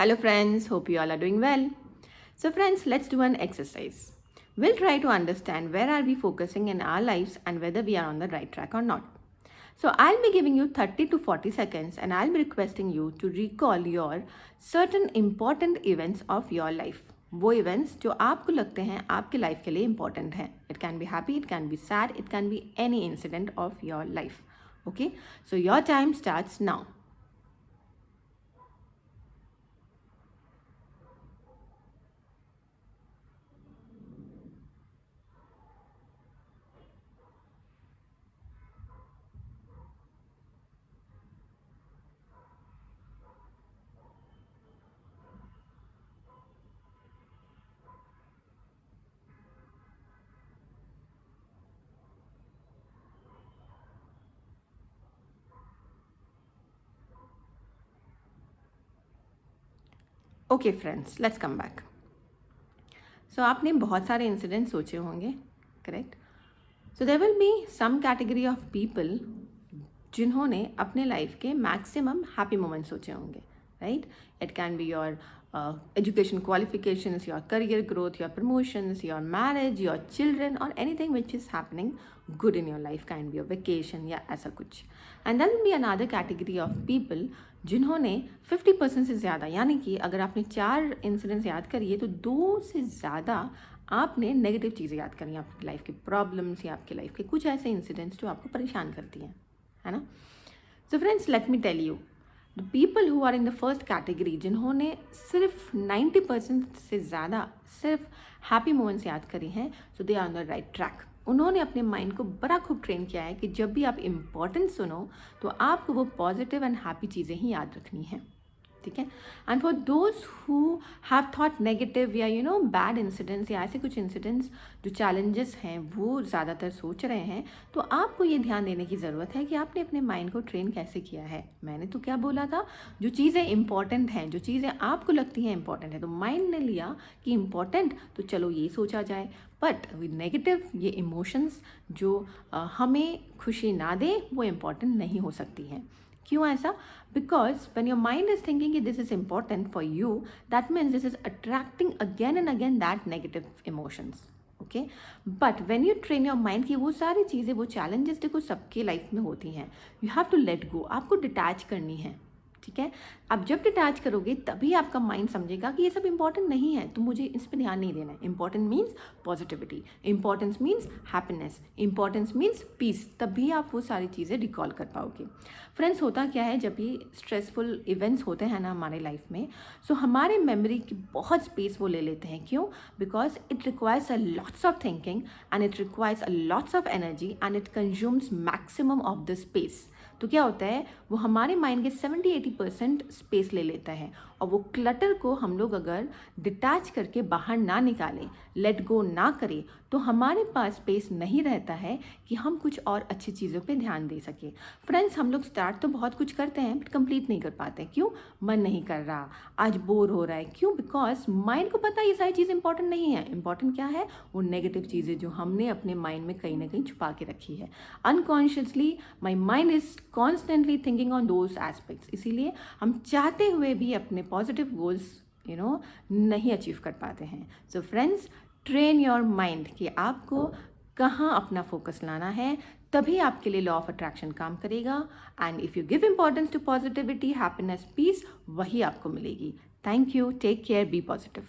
Hello friends, hope you all are doing well. So friends, let's do an exercise. We'll try to understand where are we focusing in our lives and whether we are on the right track or not. So I'll be giving you 30 to 40 seconds and I'll be requesting you to recall your certain important events of your life. वो events जो आपको लगते हैं आपके life के लिए important हैं. It can be happy, it can be sad, it can be any incident of your life. Okay, so your time starts now. Okay friends, let's come back. So आपने बहुत सारे इंसिडेंट सोचे होंगे, correct? So there will be some category of people जिन्होंने अपने life के maximum happy moments सोचे होंगे, right? It can be your education qualifications, your career growth, your promotions, your marriage, your children, or anything which is happening good in your life, can be a vacation या ऐसा कुछ. And then will be another category of people जिन्होंने 50% से ज़्यादा, यानी कि अगर आपने 4 इंसिडेंट्स याद करिए तो 2 से ज़्यादा आपने नेगेटिव चीज़ें याद करी, आपकी लाइफ के प्रॉब्लम्स या आपके लाइफ के कुछ ऐसे इंसिडेंट्स जो आपको परेशान करती हैं, है ना? So friends, let me tell you, the people who are in the first category, जिन्होंने सिर्फ 90% से ज़्यादा सिर्फ हैप्पी मोमेंट्स याद करी हैं, so they are on the right track. उन्होंने अपने माइंड को बड़ा खूब ट्रेन किया है कि जब भी आप इम्पोर्टेंट सुनो तो आपको वो पॉजिटिव एंड हैप्पी चीज़ें ही याद रखनी है, ठीक है? And for those who have thought negative या बैड इंसिडेंट्स या ऐसे कुछ इंसिडेंट्स जो चैलेंजेस हैं वो ज़्यादातर सोच रहे हैं, तो आपको ये ध्यान देने की ज़रूरत है कि आपने अपने माइंड को ट्रेन कैसे किया है. मैंने तो क्या बोला था, जो चीज़ें इंपॉर्टेंट हैं, जो चीज़ें आपको लगती हैं इंपॉर्टेंट है, तो माइंड ने लिया कि इम्पॉर्टेंट तो चलो ये सोचा जाए. बट विद नेगेटिव, ये इमोशंस जो हमें खुशी ना दे वो इम्पॉर्टेंट नहीं हो सकती हैं. क्यों ऐसा? Because when your mind is thinking that this is important for you, that means this is attracting again and again that negative emotions. Okay, but when you train your mind की वो सारी चीज़ें, वो चैलेंजेस देखो सबके life में होती हैं, you have to let go, आपको डिटैच करनी है, ठीक है? आप जब डिटैच करोगे तभी आपका माइंड समझेगा कि ये सब इंपॉर्टेंट नहीं है, तो मुझे इस पर ध्यान नहीं देना है. Important means positivity, importance means happiness, importance means peace, तभी आप वो सारी चीज़ें रिकॉल कर पाओगे. फ्रेंड्स, होता क्या है, जब ये स्ट्रेसफुल इवेंट्स होते हैं ना हमारे लाइफ में, सो हमारे मेमोरी की बहुत स्पेस वो ले लेते हैं. क्यों? Because it requires a lots of thinking and it requires a lots of energy and it consumes maximum of the space. तो क्या होता है, वो हमारे माइंड के 70-80% स्पेस ले लेता है, और वो क्लटर को हम लोग अगर डिटैच करके बाहर ना निकालें, लेट गो ना करें, तो हमारे पास स्पेस नहीं रहता है कि हम कुछ और अच्छी चीज़ों पे ध्यान दे सकें. फ्रेंड्स, हम लोग स्टार्ट तो बहुत कुछ करते हैं बट कंप्लीट नहीं कर पाते. क्यों? मन नहीं कर रहा, आज बोर हो रहा है. क्यों? बिकॉज माइंड को पता है ये सारी चीज़ें इंपॉर्टेंट नहीं है. इंपॉर्टेंट क्या है? वो नेगेटिव चीज़ें जो हमने अपने माइंड में कहीं ना कहीं छुपा के रखी है. Unconsciously my mind is constantly thinking on those aspects. इसीलिए हम चाहते हुए भी अपने पॉजिटिव गोल्स नहीं अचीव कर पाते हैं. So friends, train your mind कि आपको कहाँ अपना फोकस लाना है, तभी आपके लिए लॉ ऑफ अट्रैक्शन काम करेगा. And if you give importance to positivity, happiness, peace, वही आपको मिलेगी. Thank you, take care, be positive.